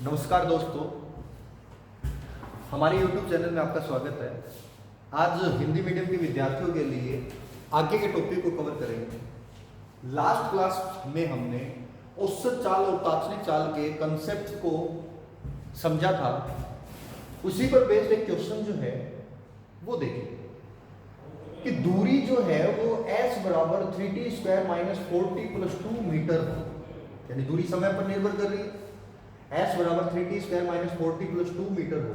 नमस्कार दोस्तों, हमारे YouTube चैनल में आपका स्वागत है। आज हिंदी मीडियम के विद्यार्थियों के लिए आगे के टॉपिक को कवर करेंगे। लास्ट क्लास में हमने औसत चाल और तात्क्षणिक चाल के कंसेप्ट को समझा था। उसी पर बेस्ड एक क्वेश्चन जो है वो देखिए कि दूरी जो है वो s बराबर 3t² - 4t + 2 मीटर हो, यानी दूरी समय पर निर्भर कर रही है। s बराबर 3t² - 4t + 2 मीटर हो,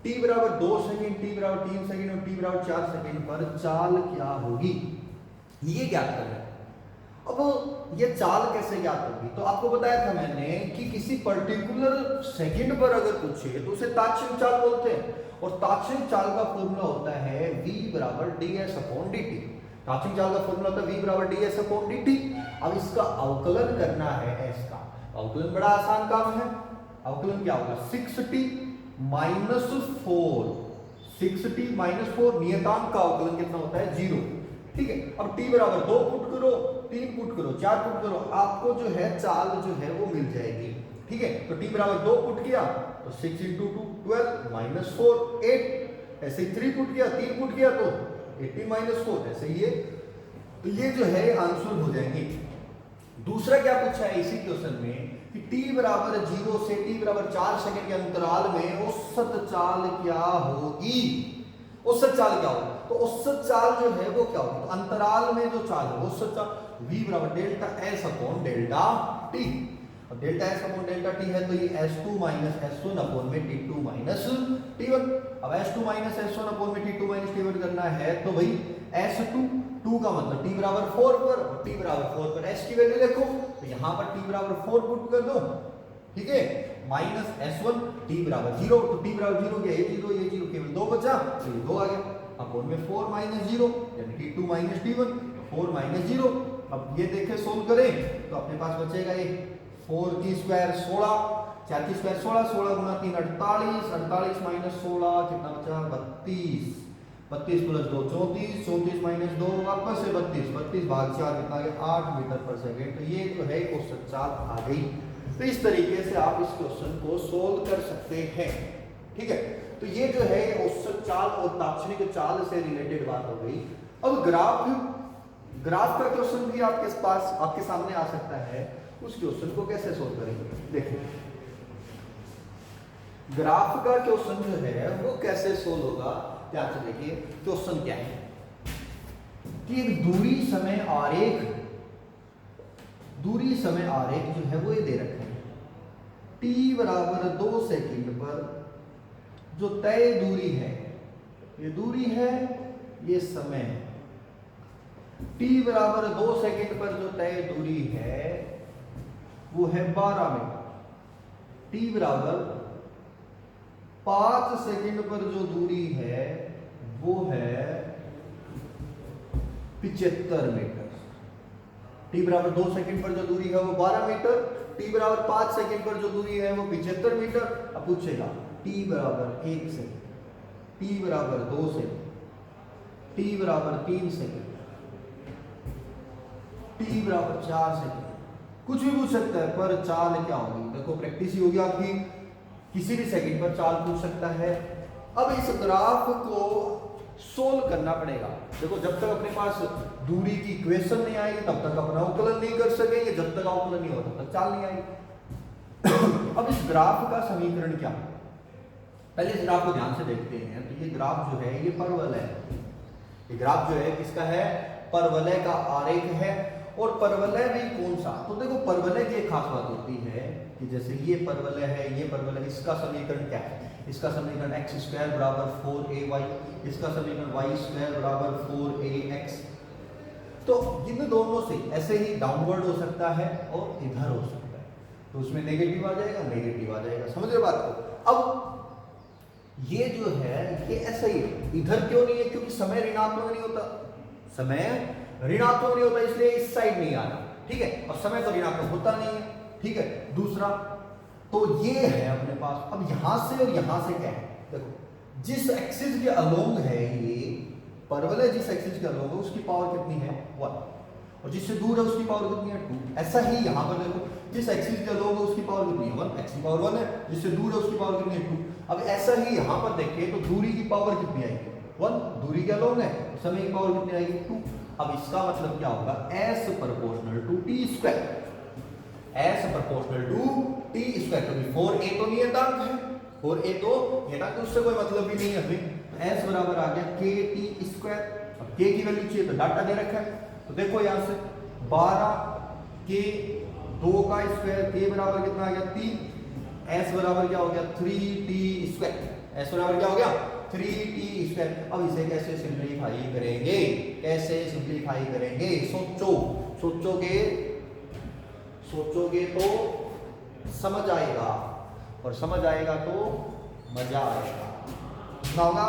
t बराबर 2 सेकेंड, t बराबर 3 सेकेंड और t बराबर 4 सेकेंड पर चाल क्या होगी, ये ज्ञात करना है। अब ये चाल कैसे ज्ञात होगी, तो आपको बताया था मैंने कि किसी पर्टिकुलर सेकंड पर अगर पूछे तो उसे तात्क्षणिक चाल बोलते हैं, और तात्क्षणिक चाल का फॉर्मूला होता है v बराबर ds/dt। तात्क्षणिक चाल का फॉर्मूला होता है v बराबर ds/dt। अब इसका अवकलन करना है s का। अवकलन बड़ा आसान काम है। अवकलन क्या होगा, 6t - 4, 6t - 4 नियतांक का अवकलन कितना होता है, 0। ठीक है, अब t बराबर 2 पुट करो, 3 पुट करो, 4 पुट करो, आपको जो है चाल जो है वो मिल जाएगी। ठीक है, तो t बराबर 2 पुट किया तो 6 × 2 12 - 4 8, ऐसे ही 3 पुट किया, 3 पुट किया तो 18 - 4, ऐसे ही तो ये जो है आंसर हो जाएंगे। दूसरा क्या पूछा है इसी क्वेश्चन में कि t बराबर 0 से t बराबर 4 सेकंड के अंतराल में औसत चाल क्या होगी। औसत चाल क्या होगी, तो औसत चाल जो है वो क्या होगी, तो अंतराल में जो चाल है औसत चाल v बराबर डेल्टा s/डेल्टा t। अब डेल्टा s/डेल्टा t है तो ये s2 - s1 में t2 - t1। अब s2 - s1 में t2 - t1 करना है तो भाई s2 2 का मतलब t बराबर 4 पर, और t बराबर 4 पर s की वैल्यू देखो तो यहाँ पर t बराबर 4 पुट कर दो। ठीक है, माइनस s1 t बराबर 0, तो t बराबर 0 क्या, ये 0 केवल 2 बचा तो ये 2 आ गया। अपोन में 4 - 0 यानी t2 - t1, 4 - 0। अब ये देखें सोल्व करें तो अपने पास बचेगा ये 4 की स्क्वायर 16, 4 की स्क्वायर 16, 16 × 3 48, 48 - 16 कितना बचा, 32, 32 + 2 34, 34 - 2 वापस से 32, 32 भाग 4 कितना आ गया, 8 मीटर पर सेकेंड। तो ये जो है औसत चाल आ गई। तो इस तरीके से आप इस क्वेश्चन को सोल्व कर सकते हैं। ठीक है, तो ये जो है औसत चाल और तात्क्षणिक चाल से रिलेटेड बात हो गई। अब ग्राफ का क्वेश्चन भी आपके पास आपके सामने आ सकता है। उस क्वेश्चन को कैसे सोल्व करेंगे, देखिए ग्राफ का क्वेश्चन जो है वो कैसे सोल्व होगा। ध्यान से देखिए क्वेश्चन क्या है कि एक दूरी समय आरेख जो है वो ये दे रखे हैं। t बराबर 2 सेकंड पर जो तय दूरी है, ये दूरी है, ये समय है। t बराबर 2 सेकंड पर जो तय दूरी है वो है 12 मीटर। t बराबर 5 सेकंड पर जो दूरी है वो है 75 मीटर। t बराबर 2 सेकंड पर जो दूरी है वो 12 मीटर, t बराबर 5 सेकंड पर जो दूरी है वो 75 मीटर। अब पूछेगा t बराबर 1 सेकंड, t बराबर 2 सेकंड, t बराबर 3 सेकंड, t बराबर 4 सेकंड, कुछ भी पूछ सकता है, पर चाल क्या होगी। देखो प्रैक्टिस ही होगी आपकी, किसी भी सेकंड पर चाल पूछ सकता है। अब इस ग्राफ को सोल्व करना पड़ेगा। देखो जब तक अपने पास दूरी की इक्वेशन नहीं आएगी तब तक अपना अवकलन नहीं कर सकेंगे, जब तक अवकलन नहीं होता तब तक चाल नहीं आएगी। अब इस ग्राफ का समीकरण क्या, पहले इस ग्राफ को ध्यान से देखते हैं। तो ये ग्राफ जो है ये परवलय है। ये ग्राफ जो है किसका है, परवलय का आरेख है। और परवलय भी कौन सा, तो देखो परवलय की एक खास बात होती है कि जैसे ये परवलय है, ये परवलय, इसका समीकरण क्या है, इसका समीकरण x² बराबर 4ay, इसका समीकरण y² बराबर 4ax। तो इन दोनों से ऐसे ही डाउनवर्ड हो सकता है और इधर हो सकता है, तो उसमें नेगेटिव आ जाएगा, समझ रहे बात को। अब ये जो है ये ऐसा ही है, इधर क्यों नहीं है, क्योंकि समय ऋणात्मक नहीं होता, समय ऋणात्मक नहीं होता इसलिए इस साइड नहीं आना। ठीक है, और समय तो ऋणात्मक होता नहीं है। ठीक है, दूसरा तो ये है अपने पास। अब यहां से और यहां से क्या है, देखो जिस एक्सिस के अलोंग है ये परवलय, जिस एक्सिस के अलोंग है उसकी पावर कितनी है, 1, और जिससे दूर है उसकी पावर कितनी है 2। ऐसा ही यहाँ पर देखो, जिस एक्सिस के लोग है उसकी पावर कितनी है 1, एक्स की पावर 1 है, जिससे दूर है उसकी पावर कितनी है 2। अब ऐसा ही यहाँ पर देखिए तो दूरी की पावर कितनी आएगी 1, दूरी के लोग है, समय की पावर कितनी आएगी 2। अब इसका मतलब क्या होगा, s proportional to T square, s proportional to T square. क्योंकि 4a तो नियतांक है, 4a तो नियतांक, उससे कोई मतलब भी नहीं है हमें। तो s बराबर आ गया k टी स्क्वायर। अब k की वैल्यू चाहिए तो डाटा दे रखा है, तो देखो यहाँ से 12 k 2 का स्क्वायर, k बराबर कितना आ गया 3, s बराबर क्या हो गया 3t स्क्वायर, s बराबर क्या हो गया 3t स्क्वायर। अब इसे कैसे सिंप्लीफाई करेंगे, कैसे सिंप्लीफाई करेंगे, सोचोगे तो समझ आएगा, और समझ आएगा तो मजा आएगा। ना होगा,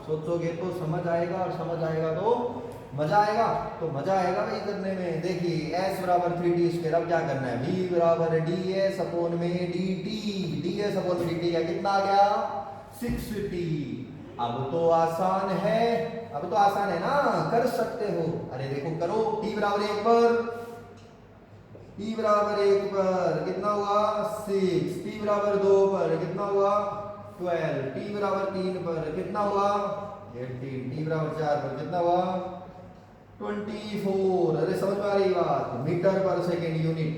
सोचोगे तो समझ आएगा और समझ आएगा तो मजा आएगा। तो मजा आएगा भाई करने में। देखिए s बराबर 3t स्क्वायर, अब क्या करना है, v बराबर ds अपॉन में dt, ds अपॉन में dt का कितना आ गया 6t। अब तो आसान है, अब तो आसान है ना, कर सकते हो। अरे देखो करो, t बराबर 1 पर, t बराबर 1 पर कितना हुआ 6, t बराबर 2 पर कितना हुआ 12, t बराबर 3 पर कितना हुआ 18, t बराबर 4 पर कितना हुआ 24। अरे समझ में आ रही बात, मीटर पर सेकेंड यूनिट,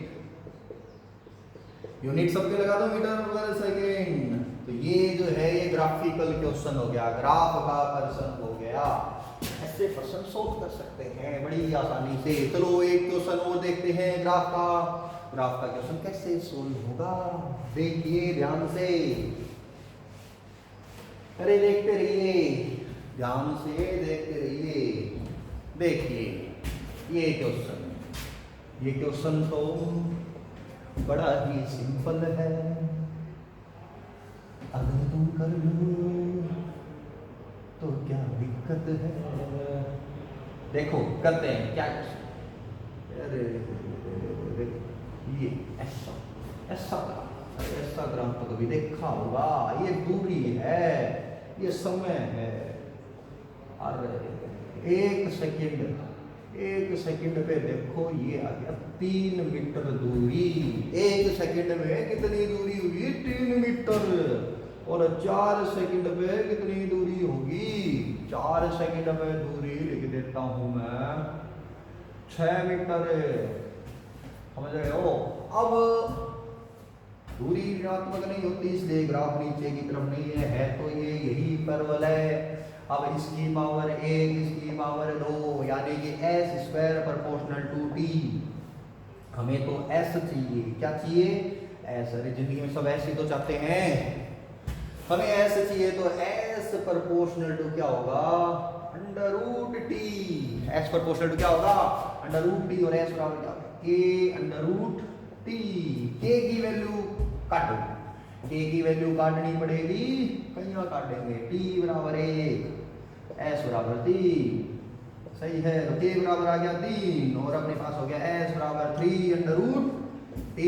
यूनिट सबके लगा दो मीटर पर सेकेंड। तो ये जो है ये ग्राफिकल क्वेश्चन हो गया, ग्राफ का पर्सन हो गया। ऐसे पर्सन सोल्व कर सकते हैं बड़ी आसानी से। चलो एक क्वेश्चन और देखते हैं ग्राफ का। ग्राफ का क्वेश्चन कैसे सोल्व होगा, देखिए ध्यान से, अरे देखते रहिए, ध्यान से देखते रहिए। देखिए ये क्वेश्चन तो बड़ा ही सिंपल है, अगर तुम कर लो तो क्या दिक्कत है। देखो करते हैं क्या क्वेश्चन, अरे ये ऐसा ग्राफ तो कभी देखा होगा, ये दूरी है, ये समय है। अरे एक सेकंड पे देखो ये आ गया 3 मीटर दूरी। एक सेकंड में कितनी दूरी हुई 3 मीटर, और 4 सेकंड पे कितनी दूरी होगी, 4 सेकंड में दूरी लिख देता हूं मैं 6 मीटर, समझ रहे हो। अब दूरी ऋणात्मक नहीं होती, इसलिए ग्राफ नीचे की तरफ नहीं है तो ये यही परवल है। अब इसकी पावर 1, इसकी पावर 2, यानी कि s square proportional to t। हमें तो s चाहिए, क्या चाहिए s, अरे जिंदगी में सब ऐसे ही तो चाहते हैं। हमें s चाहिए तो s प्रोपोर्शनल टू क्या होगा under root t, s proportional to क्या होगा अंडर रूट t, और s बराबर क्या होगा k under root t। k की वैल्यू काटो, k की वैल्यू काटनी पड़ेगी, कहीं काटेंगे, t बराबर 1, s बराबर 3, सही है। तो k बराबर आ गया 3, और अपने पास हो गया s बराबर 3 अंडर रूट t।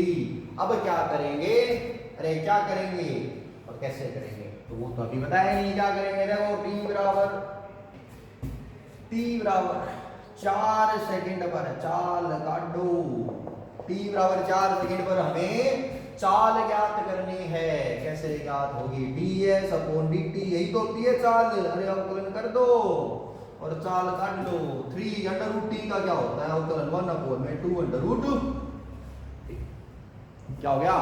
अब क्या करेंगे, अरे क्या करेंगे और कैसे करेंगे, तो वो तो अभी बताया नहीं क्या करेंगे। देखो t बराबर 4 सेकंड पर चाल काटो, t बराबर 4 सेकंड पर हमें चाल ज्ञात करनी है। कैसे ज्ञात होगी, ds अपॉन dt, यही तो होती है चाल। अरे अवकलन कर दो और चाल काट लो। 3 अंडर रूट t का क्या होता है अवकलन 1 अपॉन में 2 अंडर रूट, क्या हो गया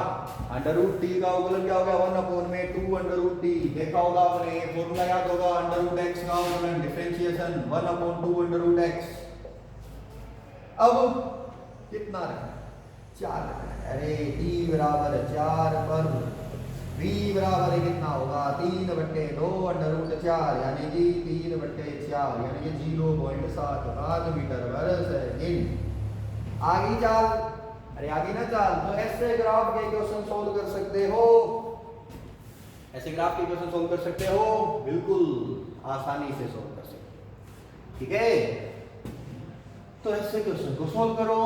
अंडर रूट t का अवकलन क्या हो गया 1 अपॉन में 2 अंडर रूट t। देखा होगा आपने, फॉर्मूला याद होगा, अंडर रूट x का अवकलन differentiation 1 upon 2 under root x। अब कितना रखना 4 रखना है। अरे t बराबर 4 पर v बराबर कितना होगा 3/2 अंडर रूट 4, यानी कि 3/4, यानी कि 0.75 मीटर पर सेकेंड। आगे चाल, अरे आगे ना चाल, तो ऐसे ग्राफ के क्वेश्चन सोल्व कर सकते हो, ऐसे ग्राफ के क्वेश्चन सोल्व कर सकते हो, बिल्कुल आसानी से सोल्व कर सकते हो, ठीक है। तो ऐसे क्वेश्चन को सोल्व करो।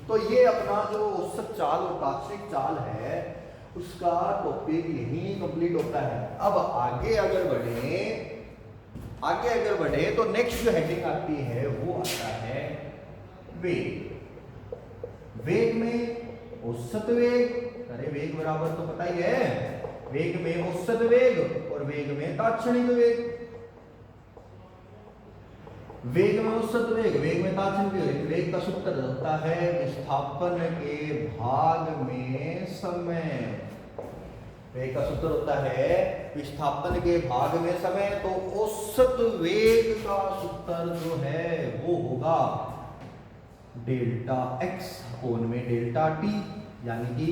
तो ये अपना जो औसत चाल और तात्विक चाल है उसका टॉपिक यही कंप्लीट होता है। अब आगे अगर बढ़े आगे अगर बढ़े तो नेक्स्ट जो हेडिंग आती है वो आता है वेग। वेग में औसत वेग, अरे वेग बराबर तो पता ही है, वेग में औसत वेग और वेग में तात्क्षणिक वेग। वेग में औसत वेग, वेग में तात्क्षणिक वेग, वेग का सूत्र होता है विस्थापन के भाग में समय। वेग का सूत्र होता है विस्थापन के भाग में समय। तो औसत वेग का सूत्र जो है वो होगा डेल्टा x अपोन में डेल्टा t, यानी कि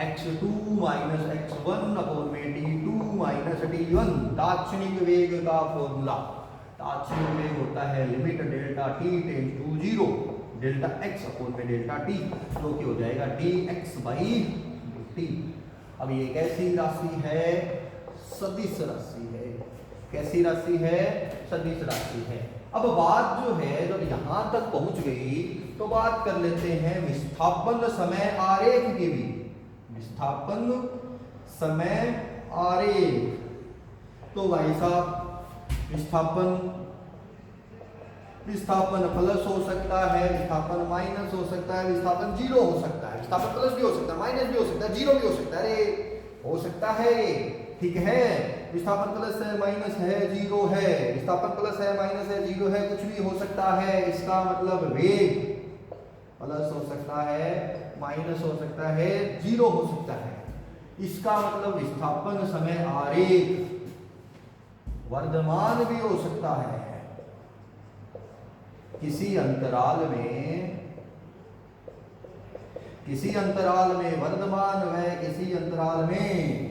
x2 माइनस x1 अपोन में t2 माइनस t1। तात्क्षणिक वेग का फॉर्मूला, तात्क्षणिक वेग होता है limit delta t tends to 0 delta x upon में डेल्टा t, जो कि हो जाएगा dx बाई dt। अब ये कैसी राशि है? सदिश राशि है। कैसी राशि है? सदिश राशि है। अब बात जो है जब यहां तक पहुंच गई तो बात कर लेते हैं विस्थापन समय आरेख की भी। विस्थापन समय आरेख, तो भाई साहब विस्थापन प्लस हो सकता है, विस्थापन माइनस हो सकता है, विस्थापन जीरो हो सकता है, विस्थापन प्लस भी हो सकता है, माइनस भी हो सकता है, जीरो भी हो सकता है। अरे हो सकता है, ठीक है। विस्थापन प्लस है, माइनस है, जीरो है, विस्थापन प्लस है, माइनस है, जीरो है, कुछ भी हो सकता है। इसका मतलब वेग प्लस हो सकता है, माइनस हो सकता है, जीरो हो सकता है। इसका मतलब विस्थापन समय आरेख वर्धमान भी हो सकता है। किसी अंतराल में वर्धमान है, किसी अंतराल में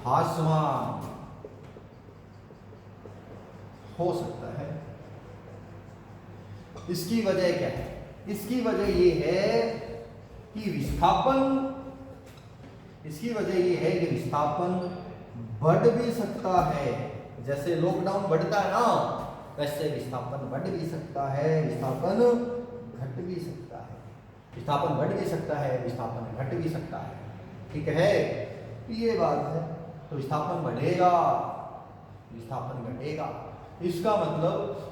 ह्रासमान हो सकता है। इसकी वजह क्या है? इसकी वजह ये है कि विस्थापन बढ़ भी सकता है। जैसे लॉकडाउन बढ़ता है ना, वैसे विस्थापन बढ़ भी सकता है, विस्थापन घट भी सकता है। विस्थापन बढ़ भी सकता है, विस्थापन घट भी सकता है, ठीक है। ये बात है। तो विस्थापन बढ़ेगा, विस्थापन घटेगा। इसका मतलब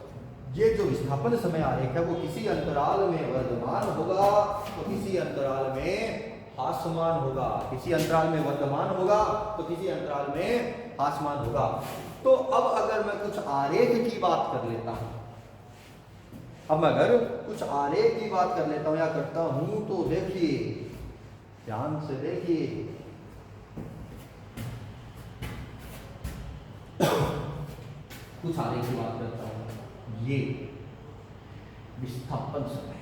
ये जो विस्थापन समय आरेख है वो किसी अंतराल में वर्धमान होगा तो किसी अंतराल में ह्रासमान होगा, किसी अंतराल में वर्धमान होगा तो किसी अंतराल में ह्रासमान होगा। तो अब अगर मैं कुछ आरेख की बात कर लेता हूं, या करता हूं, तो देखिए ध्यान से देखिए, कुछ आरेख की बात करता हूं। ये विस्थापन समय,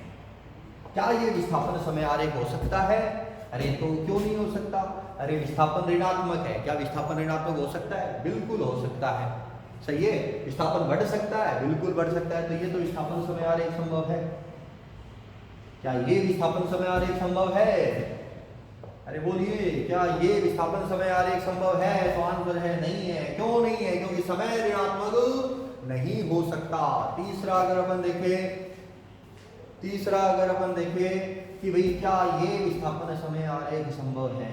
क्या ये विस्थापन समय आरेख हो सकता है? अरे तो क्यों नहीं हो सकता? अरे विस्थापन ऋणात्मक है, क्या विस्थापन ऋणात्मक हो सकता है? बिल्कुल हो सकता है, सही है। विस्थापन बढ़ सकता है, बिल्कुल बढ़ सकता है। तो ये तो विस्थापन समय आरेख संभव है। क्या ये विस्थापन समय आरेख संभव है? अरे बोलिए, क्या ये विस्थापन समय आरेख संभव है? तो आंसर है नहीं है। क्यों नहीं है? क्योंकि समय ऋणात्मक नहीं हो सकता। तीसरा अगर अपन देखें कि भाई क्या ये विस्थापन समय आरेख संभव है?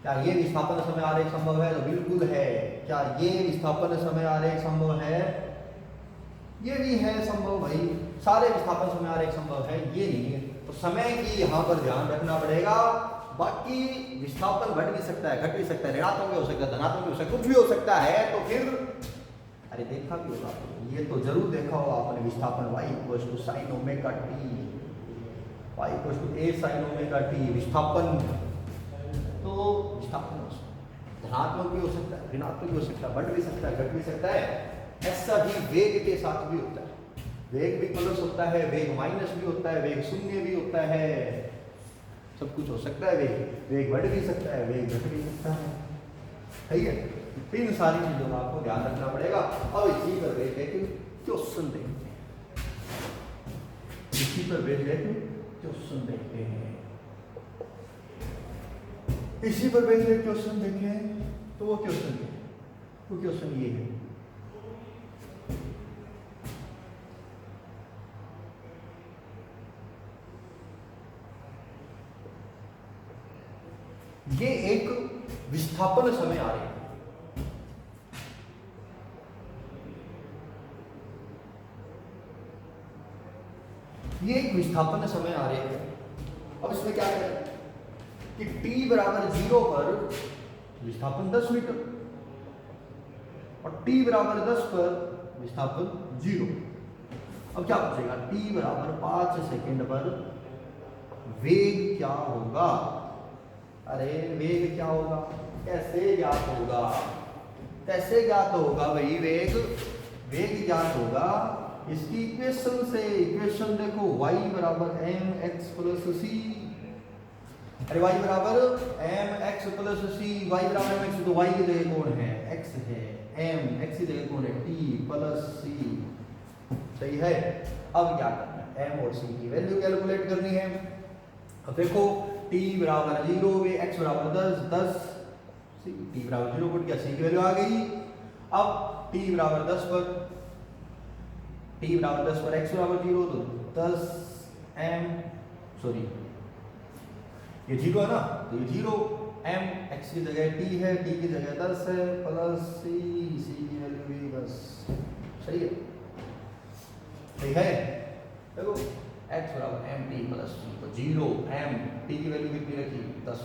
क्या ये विस्थापन समय आरेख संभव है? तो बिल्कुल है। क्या ये विस्थापन समय आरेख संभव है? ये भी है संभव भाई। सारे विस्थापन समय आरेख संभव है, ये नहीं है। तो समय की यहाँ पर ध्यान रखना पड़ेगा। बाकी विस्थापन बढ़ भी सकता है, घट भी सकता है, ऋणात्मक भी हो सकता है, धनात्मक भी हो सकता है, कुछ भी हो सकता है। तो फिर अरे देखा भी होगा, ये तो जरूर देखा होगा आपने, विस्थापन y equals to sine omega T, y equals to a sine omega T. विस्थापन तो विस्थापन धनात्मक भी हो सकता है, ऋणात्मक भी हो सकता है, बढ़ भी सकता है, घट भी सकता है। ऐसा ही वेग के साथ भी होता है। वेग भी प्लस होता है, वेग माइनस भी होता है, वेग शून्य भी होता है, सब कुछ हो सकता है। वेग बढ़ भी सकता है, वेग घट भी सकता है, सही है। इन सारी चीजों का आपको ध्यान रखना पड़ेगा। अब इसी पर बेस है कि क्वेश्चन देखते हैं, इसी पर बेस है कि क्वेश्चन देखते हैं, इसी पर बेस है क्वेश्चन देखें। तो वो क्वेश्चन ये है, ये एक विस्थापन समय आरेख, ये एक विस्थापन समय आरेख है। अब इसमें क्या करें कि t बराबर 0 पर विस्थापन 10 मीटर और t बराबर 10 पर विस्थापन 0। अब क्या पूछेगा, t बराबर 5 सेकेंड पर वेग क्या होगा। अरे वेग क्या होगा, कैसे ज्ञात होगा, कैसे ज्ञात होगा भाई, वेग ज्ञात होगा इसकी इक्वेशन से। इक्वेशन देखो, y बराबर mx प्लस सी। अरे y बराबर mx प्लस सी, y बराबर mx, तो y की जगह कौन है, x है, m x की जगह कौन है, t प्लस सी। सही है। अब क्या करना है, m और c की वैल्यू कैलकुलेट करनी है। अब देखो t बराबर 0, x बराबर 10, t बराबर 0 पुट किया, c की वैल्यू आ गई। अब t बराबर 10 पर x बराबर 0, तो 10 m, सॉरी ये 0 है ना, तो ये 0 m, x की जगह t है, t की जगह 10 है, प्लस c की वैल्यू भी 10। सही है, सही है। देखो x बराबर mt प्लस c, तो 0 m, t की वैल्यू कितनी रखी 10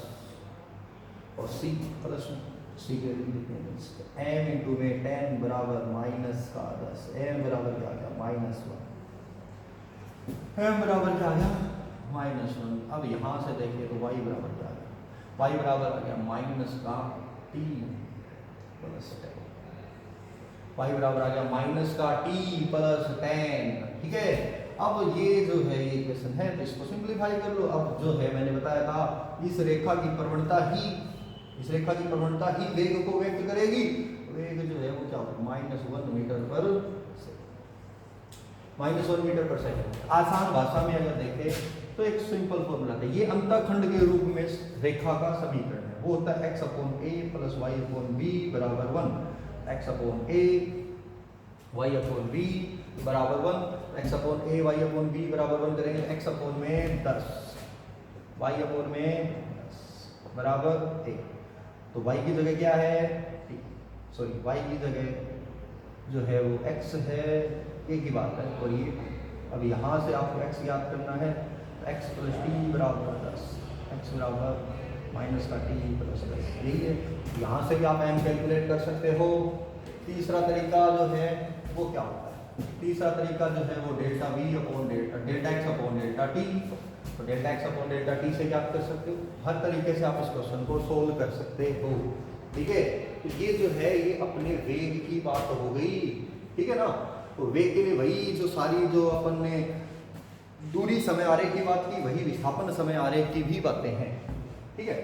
और c प्लस c की वैल्यू कितनी है 10। m इंटू में 10 बराबर माइनस का 10, m बराबर क्या आ गया -1, m बराबर क्या आ गया -1। अब यहाँ से देखिए तो y बराबर क्या आ गया, y बराबर आ गया माइनस का t प्लस 10, y बराबर आ गया माइनस का t प्लस 10। ठीक है, अब ये जो है ये इक्वेशन है, तो इसको सिंपलीफाई कर लो। अब जो है मैंने बताया था, इस रेखा की प्रवणता ही वेग को व्यक्त करेगी। वेग जो है वो क्या होगा, -1 मीटर पर सेकंड। आसान भाषा में अगर देखें तो एक सिंपल फॉर्मूला है, ये अंतःखंड के रूप में रेखा का समीकरण है, वो होता है x/a प्लस y/b बराबर 1। x/a y/b बराबर 1, x/a y/b बराबर 1 करेंगे, x में 10 y में 10 बराबर a। तो y की जगह क्या है, सॉरी y की जगह जो है वो x है, एक ही बात है। और ये अब यहाँ से आपको x याद करना है, तो x प्लस टी बराबर 10, x बराबर माइनस का t प्लस 10, यही है। यहाँ से भी आप m कैलकुलेट कर सकते हो। तीसरा तरीका जो है वो क्या होता है, तीसरा तरीका जो है वो delta v upon delta x upon delta t। तो delta x upon delta t से क्या कर सकते हो, हर तरीके से आप इस क्वेश्चन को सोल्व कर सकते हो। ठीक है, तो ये जो है ये अपने वेग की बात हो गई। ठीक है ना, तो वेग के लिए वही जो सारी जो अपन ने दूरी समय आरेख की बात की, वही विस्थापन समय आरेख की भी बातें हैं। ठीक है,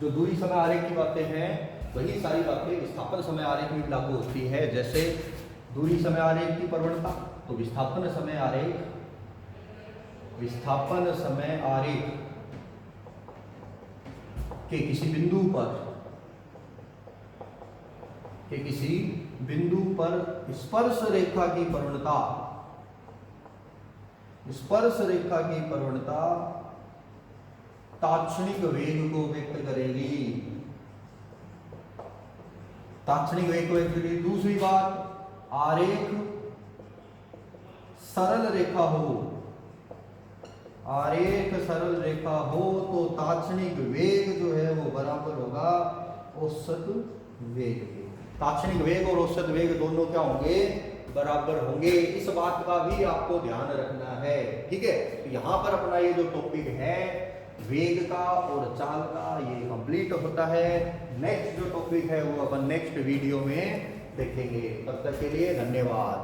जो दूरी समय आरेख की बातें हैं वही सारी बातें विस्थापन समय आरेख में लागू होती है। जैसे दूरी समय आरेख की प्रवणता, तो विस्थापन समय आरेख के किसी बिंदु पर स्पर्श रेखा की प्रवणता तात्क्षणिक वेग को व्यक्त करेगी। दूसरी बात, आरेख सरल रेखा हो तो तात्क्षणिक वेग जो है वो बराबर होगा औसत वेग के। तात्क्षणिक वेग और औसत वेग दोनों क्या होंगे, बराबर होंगे। इस बात का भी आपको ध्यान रखना है। ठीक है, तो यहाँ पर अपना ये जो टॉपिक है वेग का और चाल का, ये कंप्लीट होता है। नेक्स्ट जो टॉपिक है वो अपन नेक्स्ट वीडियो में देखेंगे। तब तक के लिए धन्यवाद।